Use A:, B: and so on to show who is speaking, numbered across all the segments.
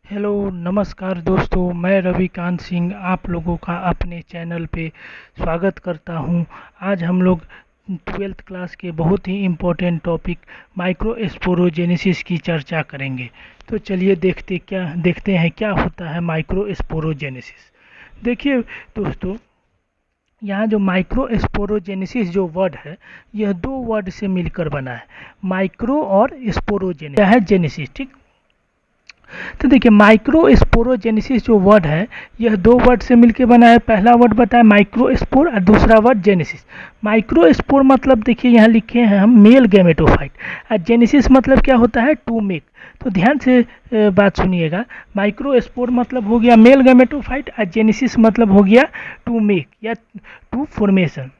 A: Hello नमस्कार दोस्तों, मैं रविकांत सिंह आप लोगों का अपने चैनल पे स्वागत करता हूं। आज हम लोग 12th क्लास के बहुत ही इम्पोर्टेंट टॉपिक माइक्रोस्पोरोजेनेसिस की चर्चा करेंगे। तो चलिए देखते हैं क्या होता है माइक्रोस्पोरोजेनेसिस। देखिए दोस्तों, यहाँ जो माइक्रोस्पोरोजेनेसिस जो वर्ड है, यह दो वर्ड से मिलकर बना है, माइक्रो और स्पोरोजेनेसिस है जेनेसिस। ठीक, तो देखिए माइक्रोस्पोरोजेनेसिस जो वर्ड है, यह दो वर्ड से मिलकर बना है। पहला वर्ड बताया माइक्रोस्पोर और दूसरा वर्ड जेनेसिस। माइक्रोस्पोर मतलब देखिए यहाँ लिखे हैं हम मेल गैमेटोफाइट, और जेनेसिस मतलब क्या होता है, टू मेक। तो ध्यान से बात सुनिएगा। माइक्रोस्पोर मतलब हो गया मेल गैमेटोफाइट और जेनेसिस मतलब हो गया टू मेक या टू फॉर्मेशन।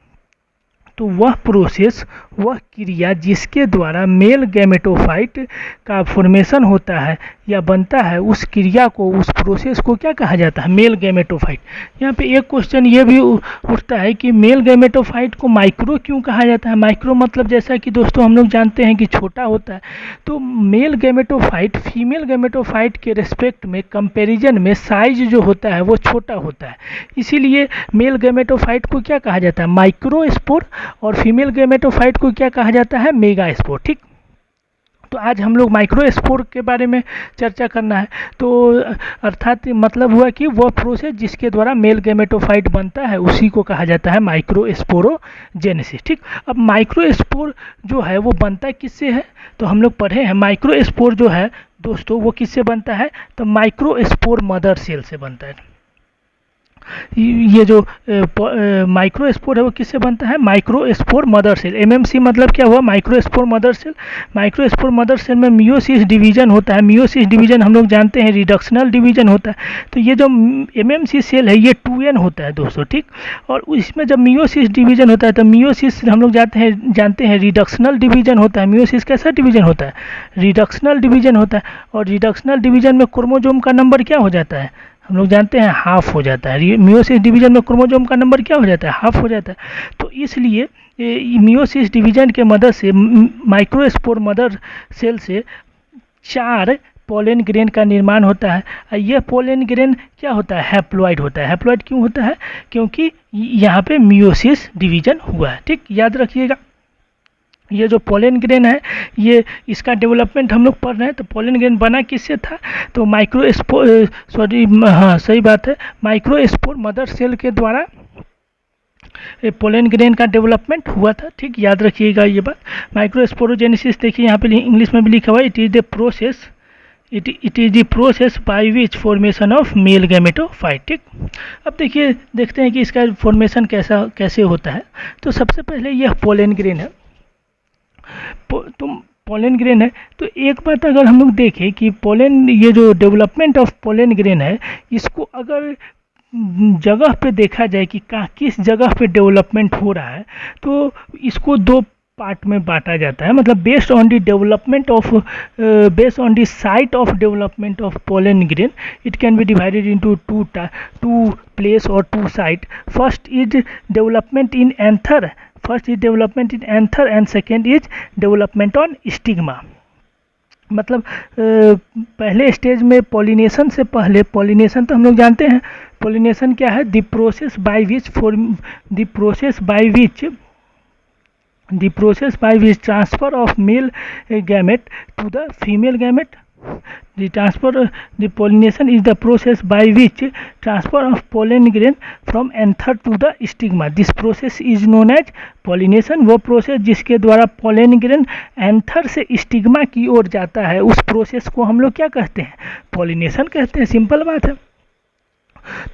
A: तो वह प्रोसेस, वह क्रिया जिसके द्वारा मेल गैमेटोफाइट का फॉर्मेशन होता है या बनता है, उस क्रिया को, उस प्रोसेस को क्या कहा जाता है, मेल गैमेटोफाइट। यहाँ पे एक क्वेश्चन ये भी उठता है कि मेल गैमेटोफाइट को माइक्रो क्यों कहा जाता है। माइक्रो मतलब जैसा कि दोस्तों हम लोग जानते हैं कि छोटा होता है। तो मेल गैमेटोफाइट फीमेल गैमेटोफाइट के रेस्पेक्ट में, कंपैरिजन में साइज जो होता है वो छोटा होता है। इसीलिए मेल गैमेटोफाइट को क्या कहा जाता है, माइक्रोस्पोर, और फीमेल गैमेटोफाइट को क्या कहा जाता है, मेगास्पोर। ठीक, तो आज हम लोग माइक्रोस्पोर के बारे में चर्चा करना है। तो अर्थात मतलब हुआ कि वह प्रोसेस जिसके द्वारा मेल गैमेटोफाइट बनता है उसी को कहा जाता है माइक्रोस्पोरोजेनेसिस। ठीक, अब माइक्रोस्पोर जो है वो बनता है किससे है, तो हम लोग पढ़े हैं माइक्रोस्पोर जो है दोस्तों वो किससे बनता है, तो माइक्रोस्पोर मदर सेल से बनता है। ये जो माइक्रोस्पोर है वो किससे बनता है, माइक्रोस्पोर मदर सेल। एमएमसी मतलब क्या हुआ, microspore mother cell. Microspore mother cell में मियोसिस डिवीजन होता है। मियोसिस डिवीजन हम लोग जानते हैं रिडक्शनल डिवीजन होता है। तो ये जो एमएमसी सेल है ये 2n होता है दोस्तों। ठीक, और इसमें जब मियोसिस डिवीजन होता है तो मियोसिस हम लोग जानते हैं रिडक्शनल डिवीजन होता है। मियोसिस कैसा डिवीजन होता है, रिडक्शनल डिवीजन होता है। और रिडक्शनल डिवीजन में क्रोमोसोम का नंबर क्या हो जाता है, हम लोग जानते हैं हाफ हो जाता है। मियोसिस डिवीजन में क्रोमोसोम का नंबर क्या हो जाता है, हाफ हो जाता है। तो इसलिए मियोसिस डिवीजन के मदद से, माइक्रोस्पोर मदर सेल से 4 पोलन ग्रेन का निर्माण होता है। यह पोलन ग्रेन क्या होता है, हैप्लॉइड होता है। हैप्लॉइड क्यों होता है, क्योंकि यहाँ पे मियोसिस डिवीजन हुआ है। ठीक, याद रखिएगा। ये जो पोलन ग्रेन है, ये इसका डेवलपमेंट हम लोग पढ़ रहे हैं। तो पोलन ग्रेन बना किससे था, तो सही बात है, माइक्रोस्पोर मदर सेल के द्वारा पोलन ग्रेन का डेवलपमेंट हुआ था। ठीक, याद रखिएगा ये बात। माइक्रोस्पोरोजेनेसिस देखिए यहाँ पे इंग्लिश में भी लिखा हुआ है, it is the process by which formation of male gametophyte. ठीक, अब देखते हैं कि इसका फॉर्मेशन कैसे होता है। तो सबसे पहले यह पोलन ग्रेन है, तुम पोलन ग्रेन है। तो एक बात अगर हम लोग देखें कि पोलन, ये जो डेवलपमेंट ऑफ पोलन ग्रेन है, इसको अगर जगह पे देखा जाए कि किस जगह पे डेवलपमेंट हो रहा है, तो इसको दो पार्ट में बांटा जाता है। मतलब based on the site of development of pollen grain, it can be divided into two place और two site. First is development in anther, and second is development on stigma. मतलब पहले स्टेज में pollination से पहले, pollination तो हम लोग जानते हैं, पॉलिनेशन क्या है, the process by which transfer of male gamete to the female gamete. The pollination is the process by which transfer of pollen grain from anther to the stigma. This process is known as pollination. वो process जिसके द्वारा pollen grain anther से stigma की ओर जाता है, उस process को हम लोग क्या कहते हैं, पॉलिनेशन कहते हैं। सिंपल बात है।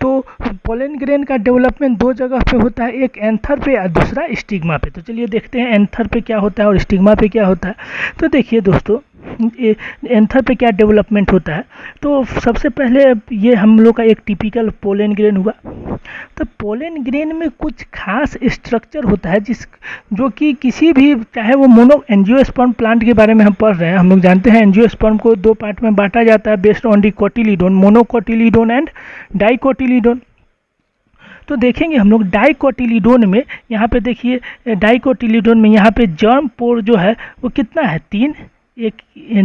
A: तो पोलन ग्रेन का डेवलपमेंट दो जगह पे होता है, एक एंथर पे और दूसरा स्टिग्मा पे। तो चलिए देखते हैं एंथर पे क्या होता है और स्टिग्मा पे क्या होता है। तो देखिए दोस्तों, एंथर पे क्या डेवलपमेंट होता है। तो सबसे पहले ये हम लोग का एक टिपिकल पोलन ग्रेन हुआ। तो पोलन ग्रेन में कुछ खास स्ट्रक्चर होता है जो कि किसी भी, चाहे वो एंजियोस्पर्म प्लांट के बारे में हम पढ़ रहे हैं, हम लोग जानते हैं एंजियोस्पर्म को दो पार्ट में बांटा जाता है बेस्ड ऑन दी कोटिलीडोन, मोनोकोटिलीडोन एंड डाइकोटिलीडोन। तो देखेंगे हम लोग डाइकोटिलीडोन में, यहाँ पे देखिए डाइकोटिलीडोन में यहाँ पे जर्म पोर जो है वो कितना है, 3। एक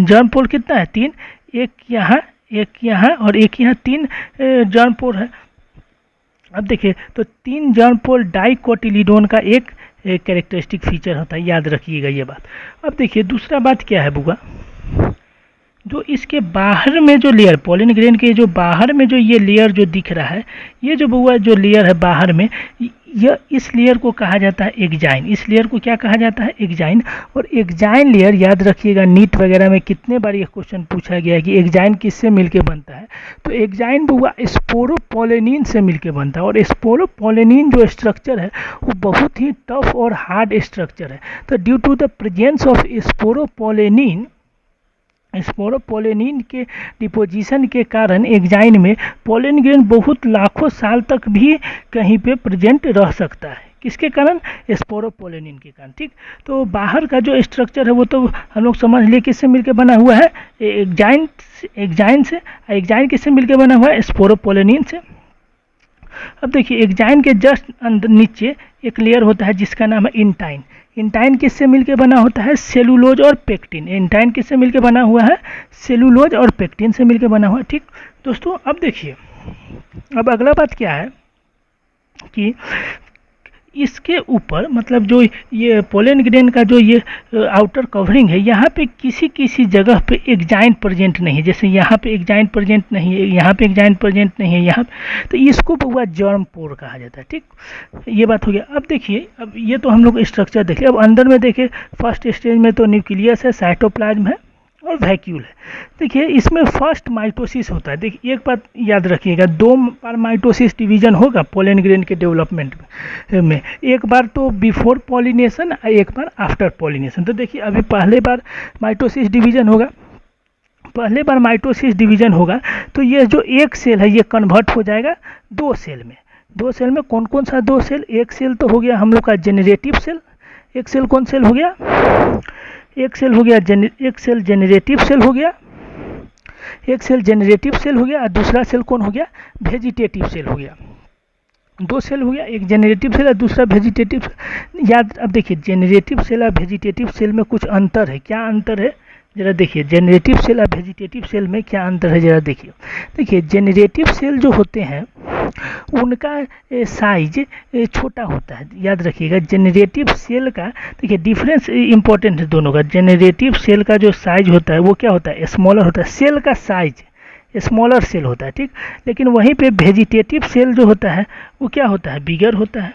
A: जर्म पोल कितना है, 3, एक यहाँ एक यहाँ और एक यहाँ 3 जर्म पोर है। अब देखिए तो 3 जर्म पोर डाइकोटिलीडोन का एक कैरेक्टरिस्टिक फीचर होता है, याद रखिएगा ये बात। अब देखिए दूसरा बात क्या है बुआ, जो इसके बाहर में जो लेयर, पोलन ग्रेन के जो बाहर में जो ये लेयर जो दिख रहा है, ये जो बुआ जो लेयर है बाहर में, यह इस लेयर को कहा जाता है एग्जाइन। इस लेयर को क्या कहा जाता है? एग्जाइन। और एग्जाइन लेयर याद रखिएगा, नीट वगैरह में कितने बार ये क्वेश्चन पूछा गया है कि एग्जाइन किससे मिलके बनता है। तो एग्जाइन बुआ स्पोरोपोलेनिन से मिलके बनता है, और स्पोरोपोलेनिन जो स्ट्रक्चर है वो बहुत ही टफ और हार्ड स्ट्रक्चर है। तो due to the presence of sporopollenin के डिपोजिशन के कारण एग्जाइन में पोलन ग्रेन बहुत लाखों साल तक भी कहीं पे प्रेजेंट रह सकता है। किसके कारण? स्पोरोपोलेनिन के कारण। ठीक, तो बाहर का जो स्ट्रक्चर है वो तो हम लोग समझ लिए किससे मिलकर बना हुआ है? एग्जाइन से। एग्जाइन किससे मिलकर बना हुआ है? स्पोरोपोलेनिन से। अब देखिए एग्जाइन के जस्ट अंदर नीचे एक लेयर होता है जिसका नाम है इंटाइन। इंटाइन किससे मिलके बना होता है? सेलुलोज और पेक्टिन। इंटाइन किससे मिलके बना हुआ है? सेलुलोज और पेक्टिन से मिलके बना हुआ है। ठीक दोस्तों, अब देखिए अब अगला बात क्या है कि इसके ऊपर मतलब जो ये पोलन ग्रेन का जो ये आउटर कवरिंग है, यहाँ पे किसी जगह पे एग्जाइन प्रेजेंट नहीं है। जैसे यहाँ पे एग्जाइन प्रेजेंट नहीं है, यहाँ पे एग्जाइन प्रेजेंट नहीं है, यहाँ तो इसको बुआ जर्म पोर कहा जाता है। ठीक, ये बात हो गया। अब देखिए, अब ये तो हम लोग स्ट्रक्चर देखे। अब अंदर में देखे, फर्स्ट स्टेज में तो न्यूक्लियस है, साइटोप्लाज्म है और वैक्यूल है। देखिए इसमें फर्स्ट माइटोसिस होता है। देखिए एक बात याद रखिएगा, 2 बार माइटोसिस डिवीजन होगा पोलन ग्रेन के डेवलपमेंट में। एक बार तो बिफोर पॉलिनेशन, एक बार आफ्टर पॉलिनेशन। तो देखिए अभी पहले बार माइटोसिस डिवीजन होगा, तो ये जो एक सेल है ये कन्वर्ट हो जाएगा 2 सेल में। 2 सेल में कौन कौन सा 2 सेल? एक सेल तो हो गया हम लोग का जेनरेटिव सेल। एक सेल कौन सेल हो गया? एक सेल जेनरेटिव सेल हो गया। एक सेल जेनरेटिव सेल हो गया और दूसरा सेल कौन हो गया? वेजिटेटिव सेल हो गया। 2 सेल हो गया, एक जेनरेटिव सेल और दूसरा वेजिटेटिव। याद, अब देखिए जेनरेटिव सेल और वेजिटेटिव सेल में कुछ अंतर है। क्या अंतर है जरा देखिए? जेनरेटिव सेल और वेजिटेटिव सेल में क्या अंतर है जरा देखिए। देखिए जेनरेटिव सेल जो होते हैं उनका साइज छोटा होता है। याद रखिएगा जेनरेटिव सेल का, देखिए डिफरेंस इंपॉर्टेंट है दोनों का। जेनरेटिव सेल का जो साइज होता है वो क्या होता है? स्मॉलर होता है। सेल का साइज स्मॉलर सेल होता है। ठीक, लेकिन वहीं पे वेजिटेटिव सेल जो होता है वो क्या होता है? बिगर होता है।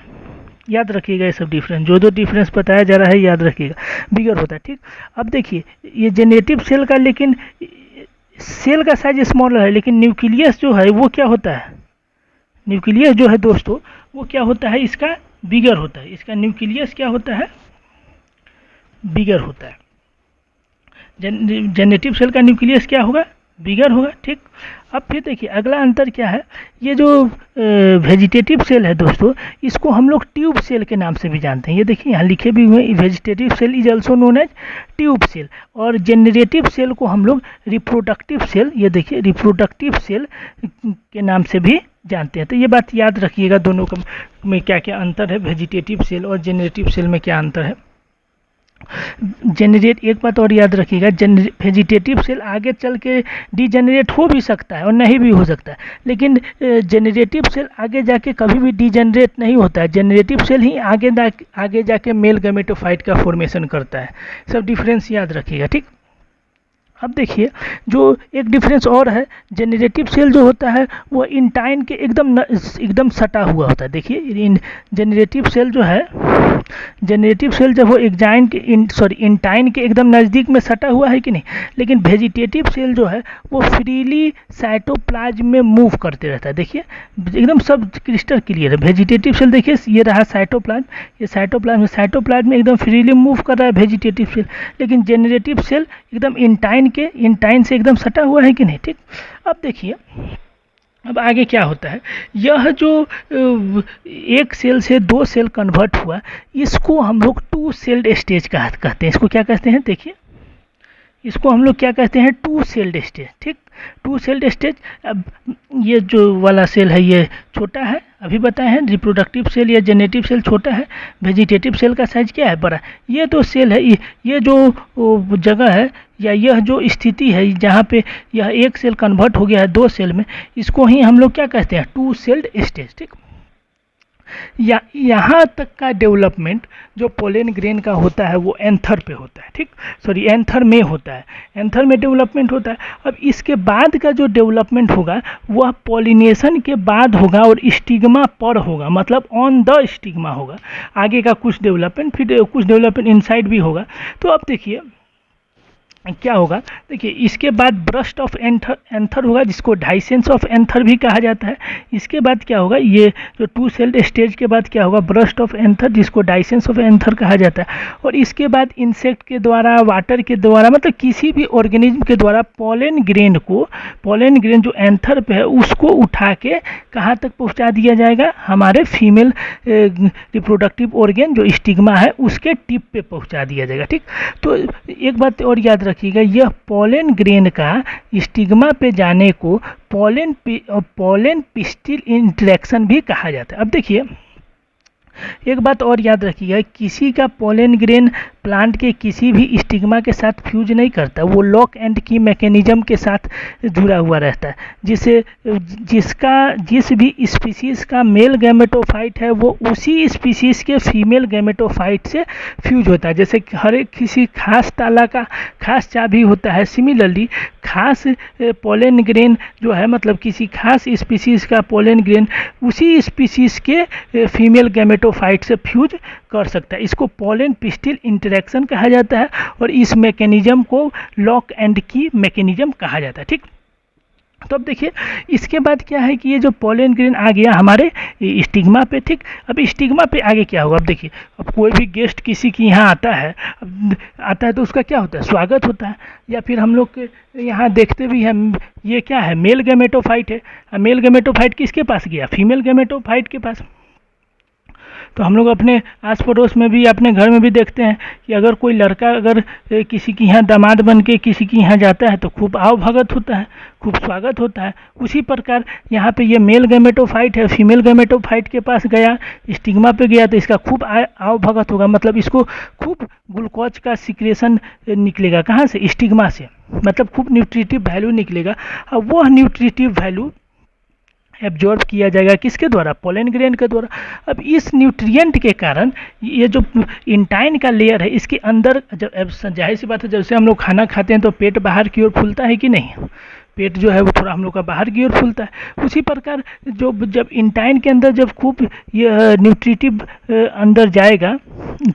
A: याद रखिएगा ये सब डिफरेंस, जो डिफरेंस बताया जा रहा है याद रखिएगा, बिगर होता है। ठीक, अब देखिए ये जेनरेटिव सेल का, लेकिन सेल का साइज स्मॉलर है, लेकिन न्यूक्लियस जो है वो क्या होता है? न्यूक्लियस जो है दोस्तों वो क्या होता है? इसका बिगर होता है। इसका न्यूक्लियस क्या होता है? बिगर होता है। जेनरेटिव सेल का न्यूक्लियस क्या होगा? बिगर होगा। ठीक, अब फिर देखिए अगला अंतर क्या है। ये जो वेजिटेटिव सेल है दोस्तों, इसको हम लोग ट्यूब सेल के नाम से भी जानते हैं। ये देखिए यहाँ लिखे भी हुए, vegetative cell is also known as tube cell. और जेनरेटिव सेल को हम लोग रिप्रोडक्टिव सेल, ये देखिए रिप्रोडक्टिव सेल के नाम से भी जानते हैं। तो ये बात याद रखिएगा, दोनों में क्या क्या अंतर है, वेजिटेटिव सेल और जेनरेटिव सेल में क्या अंतर है। एक बात और याद रखिएगा, वेजिटेटिव सेल आगे चल के डीजेनरेट हो भी सकता है और नहीं भी हो सकता है, लेकिन जेनरेटिव सेल आगे जाके कभी भी डीजेनरेट नहीं होता है। जेनरेटिव सेल ही आगे जाके मेल गैमेटोफाइट का फॉर्मेशन करता है। सब डिफरेंस याद रखिएगा। ठीक, अब देखिए जो एक डिफरेंस और है, जेनरेटिव सेल जो होता है वो इंटाइन के एकदम सटा हुआ होता है। देखिए जेनरेटिव सेल जो है, जेनरेटिव सेल जब वो इंटाइन के एकदम नज़दीक में सटा हुआ है कि नहीं, लेकिन वेजिटेटिव सेल जो है वो फ्रीली साइटोप्लाज्म में मूव करते रहता है। देखिए एकदम सब क्रिस्टल क्लियर है। वेजिटेटिव सेल देखिए ये रहा साइटोप्लाज्म, ये साइटोप्लाज्म में एकदम फ्रीली मूव कर रहा है वेजिटेटिव सेल, लेकिन जेनरेटिव सेल एकदम इंटाइन से एकदम सटा हुआ है कि नहीं। ठीक, अब देखिए अब आगे क्या होता है। यह जो एक सेल से 2 सेल कन्वर्ट हुआ, इसको हम लोग 2 सेल्ड स्टेज कहते हैं। इसको क्या कहते हैं? देखिए इसको हम लोग क्या कहते हैं? 2 सेल्ड स्टेज। ठीक, 2 सेल्ड स्टेज। अब ये जो वाला सेल है ये छोटा है अभी बताए हैं रिप्रोडक्टिव सेल या जेनेटिव सेल छोटा है, वेजिटेटिव सेल का साइज क्या है, बड़ा। ये तो सेल है, ये जो जगह है या यह जो स्थिति है जहाँ पे यह एक सेल कन्वर्ट हो गया है 2 सेल में, इसको ही हम लोग क्या कहते हैं, 2 सेल्ड स्टेज। ठीक, या यहाँ तक का डेवलपमेंट जो पोलन ग्रेन का होता है वो एंथर पे होता है। ठीक, सॉरी एंथर में होता है, एंथर में डेवलपमेंट होता है। अब इसके बाद का जो डेवलपमेंट होगा वह पॉलिनेशन के बाद होगा और स्टिग्मा पर होगा, मतलब ऑन द स्टिग्मा होगा। आगे का कुछ डेवलपमेंट, फिर कुछ डेवलपमेंट इनसाइड भी होगा। तो अब देखिए क्या होगा, देखिए इसके बाद ब्रस्ट ऑफ एंथर होगा, जिसको डाइसेंस ऑफ एंथर भी कहा जाता है। इसके बाद क्या होगा, ये जो 2 सेल्ड स्टेज के बाद क्या होगा, ब्रस्ट ऑफ एंथर, जिसको डाइसेंस ऑफ एंथर कहा जाता है। और इसके बाद इंसेक्ट के द्वारा, वाटर के द्वारा, मतलब किसी भी ऑर्गेनिज्म के द्वारा पोलन ग्रेन जो एंथर पे है उसको उठा के कहाँ तक पहुँचा दिया जाएगा, हमारे फीमेल रिप्रोडक्टिव ऑर्गेन जो स्टिग्मा है उसके टिप पे पहुँचा दिया जाएगा। ठीक, तो एक बात और याद रखिएगा, यह पोलन ग्रेन का स्टिग्मा पे जाने को पोलन पिस्टिल इंटरेक्शन भी कहा जाता है। अब देखिए एक बात और याद रखिएगा, किसी का पोलन ग्रेन प्लांट के किसी भी स्टिग्मा के साथ फ्यूज नहीं करता, वो लॉक एंड की मैकेनिज्म के साथ जुड़ा हुआ रहता है, जिस भी स्पीसीज का मेल गैमेटोफाइट है वो उसी स्पीसीज के फीमेल गैमेटोफाइट से फ्यूज होता है। जैसे हर एक किसी खास ताला का खास चाबी होता है, सिमिलरली खास पोलन ग्रेन जो है, मतलब किसी खास स्पीसीज का पोलन ग्रेन उसी स्पीसीज के फीमेल गैमेटोफाइट से फ्यूज कर सकता है। इसको पोलन पिस्टिल इंटरेक्शन कहा जाता है और इस मैकेनिज्म को लॉक एंड की मैकेनिज्म कहा जाता है। ठीक, तो अब देखिए इसके बाद क्या है कि ये जो पोलन ग्रेन आ गया हमारे स्टिग्मा पे। ठीक, अब स्टिग्मा पे आगे क्या होगा, अब देखिए अब कोई भी गेस्ट किसी के यहाँ आता है तो उसका क्या होता है, स्वागत होता है। या फिर हम लोग के यहाँ देखते भी हैं, ये क्या है, मेल गैमेटोफाइट है। मेल गैमेटोफाइट किसके पास गया, फीमेल गैमेटोफाइट के पास। तो हम लोग अपने आस पड़ोस में भी, अपने घर में भी देखते हैं कि अगर कोई लड़का अगर किसी के यहाँ दामाद बन के किसी के यहाँ जाता है तो खूब आव भगत होता है, खूब स्वागत होता है। उसी प्रकार यहाँ पे ये मेल गैमेटोफाइट है, फीमेल गैमेटोफाइट के पास गया, स्टिग्मा पे गया तो इसका खूब आव भगत होगा, मतलब इसको खूब ग्लूकोज का सिक्रेशन निकलेगा, कहाँ से, स्टिग्मा से, मतलब खूब न्यूट्रिटिव वैल्यू निकलेगा। अब वह न्यूट्रिटिव वैल्यू एब्जॉर्ब किया जाएगा किसके द्वारा, पोलन ग्रेन के द्वारा। अब इस न्यूट्रिएंट के कारण ये जो इंटाइन का लेयर है इसके अंदर, जब जाहिर सी बात है जैसे हम लोग खाना खाते हैं तो पेट बाहर की ओर फूलता है कि नहीं, पेट जो है वो थोड़ा हम लोग का बाहर की ओर फूलता है। उसी प्रकार जब इंटाइन के अंदर जब खूब ये न्यूट्रिटिव अंदर जाएगा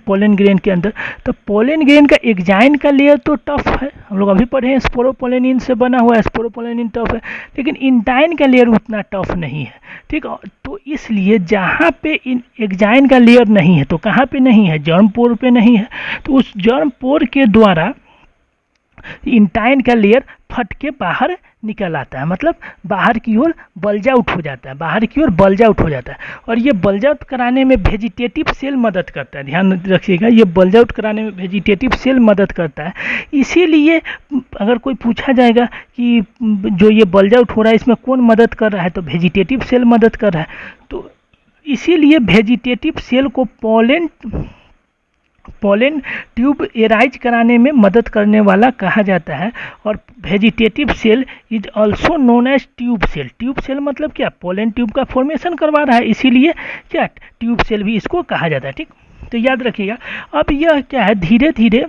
A: पोलन ग्रेन के अंदर, तो पोलन ग्रेन का एक्जाइन का लेयर तो टफ है, हम लोग अभी पढ़े हैं स्पोरोपोलेनिन से बना हुआ है, स्पोरोपोलेनिन टफ है, लेकिन इंटाइन का लेयर उतना टफ नहीं है। ठीक, तो इसलिए जहाँ पे एक्जाइन का लेयर नहीं है तो कहाँ पे नहीं है, जर्म पोर पे नहीं है, तो उस जर्म पोर के द्वारा इंटाइन का लेयर फट के बाहर निकल आता है, मतलब बाहर की ओर बल्ज आउट हो जाता है, बाहर की ओर बल्ज आउट हो जाता है। और ये बल्ज आउट कराने में वेजिटेटिव सेल मदद करता है, ध्यान रखिएगा, ये बल्ज आउट कराने में वेजिटेटिव सेल मदद करता है। इसीलिए अगर कोई पूछा जाएगा कि जो ये बल्ज आउट हो रहा है इसमें कौन मदद कर रहा है, तो वेजिटेटिव सेल मदद कर रहा है। तो इसीलिए वेजिटेटिव सेल को पोलन ट्यूब एराइज कराने में मदद करने वाला कहा जाता है। और vegetative cell is also known as tube cell. Tube cell मतलब क्या, पोलन ट्यूब का फॉर्मेशन करवा रहा है, इसीलिए क्या ट्यूब सेल भी इसको कहा जाता है। ठीक, तो याद रखिएगा। अब यह क्या है, धीरे धीरे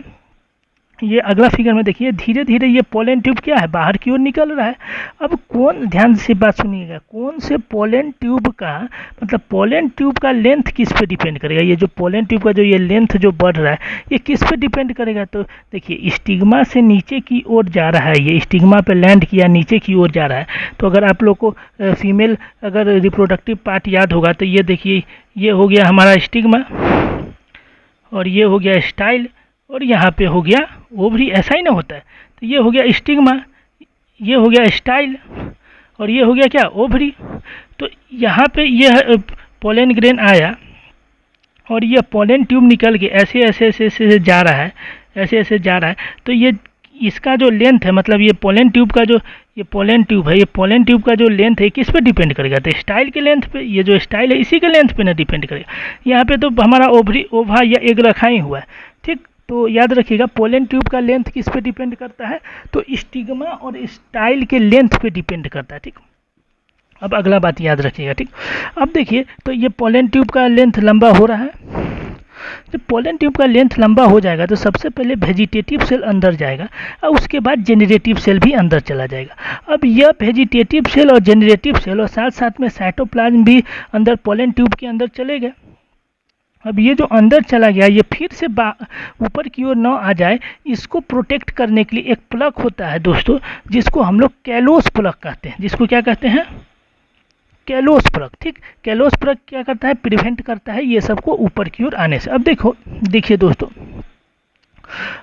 A: ये अगला फिगर में देखिए, धीरे धीरे ये पोलन ट्यूब क्या है, बाहर की ओर निकल रहा है। अब कौन, ध्यान से बात सुनिएगा, कौन से पोलन ट्यूब का, मतलब पोलन ट्यूब का लेंथ किस पे डिपेंड करेगा, ये जो पोलन ट्यूब का जो ये लेंथ जो बढ़ रहा है ये किस पे डिपेंड करेगा, तो देखिए स्टिग्मा से नीचे की ओर जा रहा है, ये स्टिग्मा पे लैंड किया, नीचे की ओर जा रहा है। तो अगर आप लोग को फीमेल अगर रिप्रोडक्टिव पार्ट याद होगा तो ये देखिए, ये हो गया हमारा स्टिग्मा और ये हो गया स्टाइल और यहाँ पे हो गया ओवरी, ऐसा ही ना होता है। तो ये हो गया स्टिग्मा, ये हो गया स्टाइल और ये हो गया क्या, ओवरी। तो यहाँ पे यह पोलन ग्रेन आया और ये पोलन ट्यूब निकल के ऐसे ऐसे ऐसे ऐसे जा रहा है, ऐसे ऐसे जा रहा है। तो ये इसका जो लेंथ है, मतलब ये पोलन ट्यूब का जो ये पोलन ट्यूब है, ये पोलन ट्यूब का जो लेंथ है किस पे डिपेंड करेगा? तो स्टाइल के लेंथ पे। ये जो स्टाइल है इसी के लेंथ पे ना डिपेंड करेगा। यहाँ पे तो हमारा ओवा या एग रखा ही हुआ है, ठीक। तो याद रखिएगा पोलन ट्यूब का लेंथ किस पे डिपेंड करता है? तो स्टिग्मा और स्टाइल के लेंथ पे डिपेंड करता है, ठीक। अब अगला बात याद रखिएगा, ठीक। अब देखिए, तो ये पोलन ट्यूब का लेंथ लंबा हो रहा है। जब पोलन ट्यूब का लेंथ लंबा हो जाएगा तो सबसे पहले वेजिटेटिव सेल अंदर जाएगा और उसके बाद जेनरेटिव सेल भी अंदर चला जाएगा। अब यह वेजिटेटिव सेल और जेनरेटिव सेल और साथ साथ में साइटोप्लाज्म भी अंदर पोलन ट्यूब के अंदर चले गए। अब ये जो अंदर चला गया, ये फिर से ऊपर की ओर न आ जाए, इसको प्रोटेक्ट करने के लिए एक प्लग होता है दोस्तों, जिसको हम लोग कैलोस प्लग कहते हैं। जिसको क्या कहते हैं? कैलोस प्लग, ठीक। कैलोस प्लग क्या करता है? प्रिवेंट करता है ये सबको ऊपर की ओर आने से। अब देखिए दोस्तों,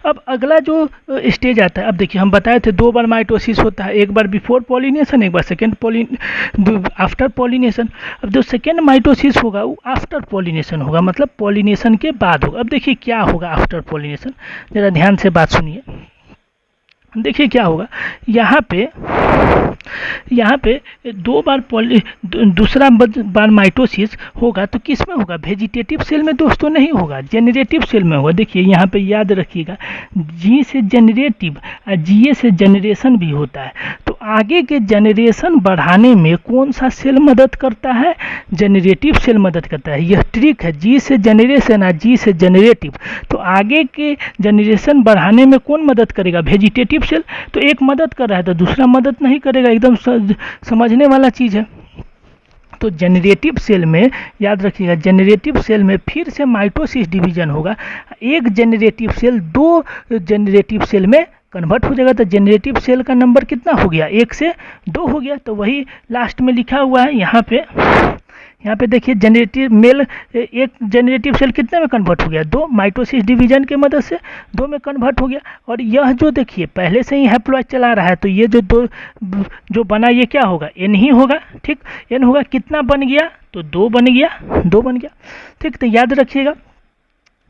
A: अब अगला जो स्टेज आता है, अब देखिए हम बताए थे 2 बार माइटोसिस होता है, एक बार बिफोर पॉलिनेशन, एक बार आफ्टर पॉलिनेशन। अब जो सेकेंड माइटोसिस होगा वो आफ्टर पॉलिनेशन होगा, मतलब पॉलिनेशन के बाद होगा। अब देखिए क्या होगा आफ्टर पॉलिनेशन, जरा ध्यान से बात सुनिए। देखिए क्या होगा, यहाँ पे 2 बार दूसरा बार माइटोसिस होगा तो किस में होगा? वेजिटेटिव सेल में दोस्तों नहीं होगा, जेनरेटिव सेल में होगा। देखिए यहाँ पे याद रखिएगा, जी से जनरेटिव और जीए से जनरेशन भी होता है। तो आगे के जनरेशन बढ़ाने में कौन सा सेल मदद करता है? जनरेटिव सेल मदद करता है। यह ट्रिक है, जी से जनरेशन और जी से जनरेटिव। तो आगे के जनरेशन बढ़ाने में कौन मदद करेगा? Vegetative cell. तो एक मदद कर रहा है तो दूसरा मदद नहीं करेगा, एकदम समझने वाला चीज़ है। तो जनरेटिव सेल में याद रखिएगा, जनरेटिव सेल में फिर से माइटोसिस डिवीजन होगा। एक जनरेटिव सेल 2 जनरेटिव सेल में कन्वर्ट हो जाएगा। तो जनरेटिव सेल का नंबर कितना हो गया? 1 से 2 हो गया। तो वही लास्ट में लिखा हुआ है यहाँ पे देखिए, जनरेटिव मेल एक जनरेटिव सेल कितने में कन्वर्ट हो गया? 2, माइटोसिस डिवीजन के मदद से 2 में कन्वर्ट हो गया। और यह जो देखिए पहले से ही हैप्लॉइड चला रहा है, तो ये जो 2 जो बना ये क्या होगा? एन ही होगा, ठीक। एन होगा, कितना बन गया? तो 2 बन गया, ठीक। तो याद रखिएगा,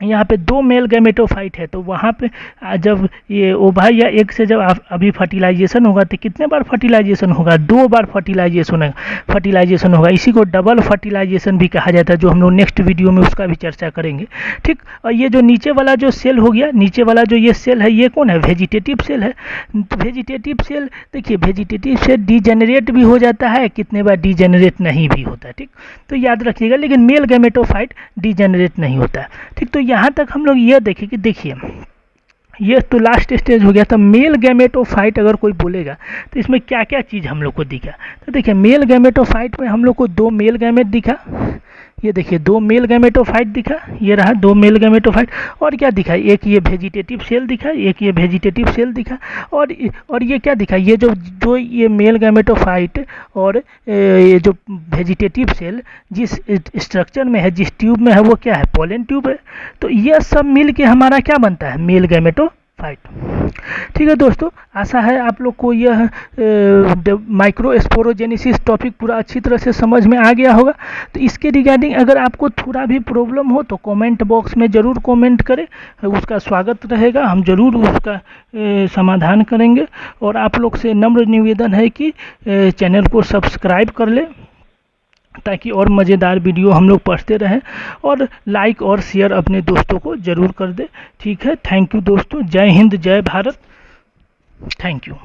A: यहाँ पे 2 मेल गैमेटोफाइट है, तो वहाँ पे जब ये ओवा या एग से जब अभी फर्टिलाइजेशन होगा तो कितने बार फर्टिलाइजेशन होगा? 2 बार फर्टिलाइजेशन होगा। इसी को डबल फर्टिलाइजेशन भी कहा जाता है, जो हम लोग नेक्स्ट वीडियो में उसका भी चर्चा करेंगे, ठीक। और ये जो नीचे वाला जो सेल हो गया, नीचे वाला जो ये सेल है, ये कौन है? वेजिटेटिव सेल है। वेजिटेटिव सेल देखिए, वेजिटेटिव सेल डीजेनरेट भी हो जाता है, कितने बार डीजेनरेट नहीं भी होता है, ठीक। तो याद रखिएगा, लेकिन मेल गैमेटोफाइट डीजेनरेट नहीं होता है, ठीक। तो यहाँ तक हम लोग यह देखें कि देखिए ये तो लास्ट स्टेज हो गया था। मेल गैमेटोफाइट अगर कोई बोलेगा तो इसमें क्या क्या चीज़ हम लोग को दिखा? तो देखिए मेल गैमेटोफाइट में हम लोग को 2 मेल गैमेट दिखा, ये देखिए 2 मेल गैमेटोफाइट दिखा, ये रहा 2 मेल गैमेटोफाइट। और क्या दिखा? एक ये वेजिटेटिव सेल दिखा, एक ये वेजिटेटिव सेल दिखा। और ये क्या दिखा? ये जो ये मेल गैमेटोफाइट और ये जो वेजिटेटिव सेल जिस स्ट्रक्चर में है, जिस ट्यूब में है, वो क्या है? पोलन ट्यूब है। तो यह सब मिल के हमारा क्या बनता है? मेल गैमेटोफाइट, ठीक है दोस्तों। आशा है आप लोग को यह माइक्रोस्पोरोजेनेसिस टॉपिक पूरा अच्छी तरह से समझ में आ गया होगा। तो इसके रिगार्डिंग अगर आपको थोड़ा भी प्रॉब्लम हो तो कमेंट बॉक्स में ज़रूर कमेंट करें, उसका स्वागत रहेगा, हम ज़रूर उसका समाधान करेंगे। और आप लोग से नम्र निवेदन है कि चैनल को सब्सक्राइब कर लें, ताकि और मज़ेदार वीडियो हम लोग पढ़ते रहें। और लाइक और शेयर अपने दोस्तों को ज़रूर कर दें, ठीक है। थैंक यू दोस्तों, जय हिंद, जय भारत, थैंक यू।